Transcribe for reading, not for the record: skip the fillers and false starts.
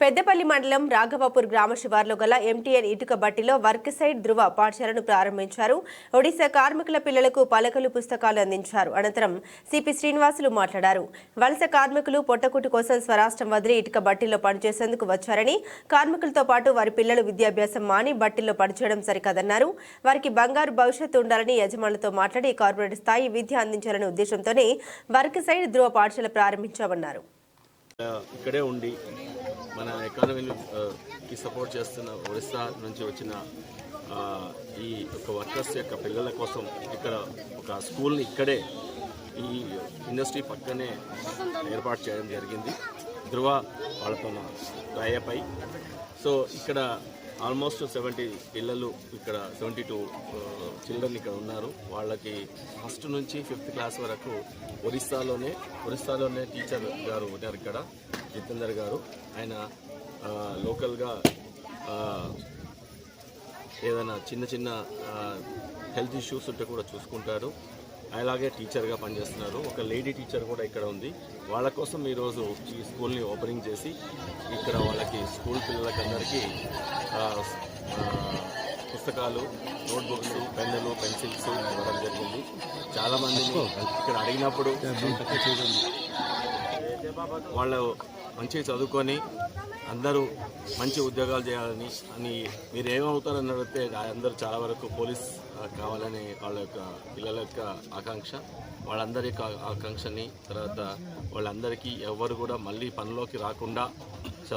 పెద్దపల్లి మండలం రాఘవాపూర్ గ్రామ శివార్లో గల ఎంటీఎన్ ఇటుక బట్టిలో వర్క్ సైడ్ ధృవ పాఠశాలను ప్రారంభించారు. ఒడిశా కార్మికుల పిల్లలకు పలకలు, పుస్తకాలు అందించారు. అనంతరం సిపి శ్రీనివాసులు మాట్లాడారు. వలస కార్మికులు పొట్టకుటి కోసం స్వరాష్ట్రం వదిలి ఇటుక బట్టిలో పనిచేసేందుకు వచ్చారని, కార్మికులతో పాటు వారి పిల్లలు విద్యాభ్యాసం మాని బట్టిల్లో పనిచేయడం సరికాదన్నారు. వారికి బంగారు భవిష్యత్తు ఉండాలని యజమానులతో మాట్లాడి కార్పొరేట్ స్థాయి విద్య అందించాలనే ఉద్దేశంతోనే వర్క్ సైడ్ ధృవ పాఠశాల ప్రారంభించామన్నారు. ఇక్కడే ఉండి మన ఎకానమీకి సపోర్ట్ చేస్తున్న ఒరిస్సా నుంచి వచ్చిన ఈ ఒక వర్కర్స్ యొక్క పిల్లల కోసం ఇక్కడ ఒక స్కూల్ని ఇక్కడే ఈ ఇండస్ట్రీ పక్కనే ఏర్పాటు చేయడం జరిగింది. ధృవ వాళ్ళతో రాయపై సో ఇక్కడ ఆల్మోస్ట్ 70 పిల్లలు ఇక్కడ 72 చిల్డ్రన్ ఇక్కడ ఉన్నారు. వాళ్ళకి ఫస్ట్ నుంచి 5th క్లాస్ వరకు ఒరిస్సాలోనే టీచర్ గారు ఉన్నారు ఇక్కడ, జితేందర్ గారు. ఆయన లోకల్గా ఏదైనా చిన్న హెల్త్ ఇష్యూస్ ఉంటే కూడా చూసుకుంటారు. అలాగే టీచర్గా పనిచేస్తున్నారు. ఒక లేడీ టీచర్ కూడా ఇక్కడ ఉంది. వాళ్ళ కోసం ఈరోజు ఈ స్కూల్ని ఓపెనింగ్ చేసి ఇక్కడ వాళ్ళకి స్కూల్ పిల్లలకి అందరికీ పుస్తకాలు, నోట్బుక్స్, పెన్నులు, పెన్సిల్స్ ఇవ్వడం జరిగింది. చాలామందిని ఇక్కడ అడిగినప్పుడు వాళ్ళు మంచిగా చదువుకొని అందరూ మంచి ఉద్యోగాలు చేయాలని మీరు ఏమవుతారని అడిగితే అందరూ చాలా వరకు పోలీస్ కావాలని వాళ్ళ యొక్క పిల్లల యొక్క ఆకాంక్ష. వాళ్ళందరి యొక్క ఆకాంక్షని తర్వాత వాళ్ళందరికీ ఎవరు కూడా మళ్ళీ పనిలోకి రాకుండా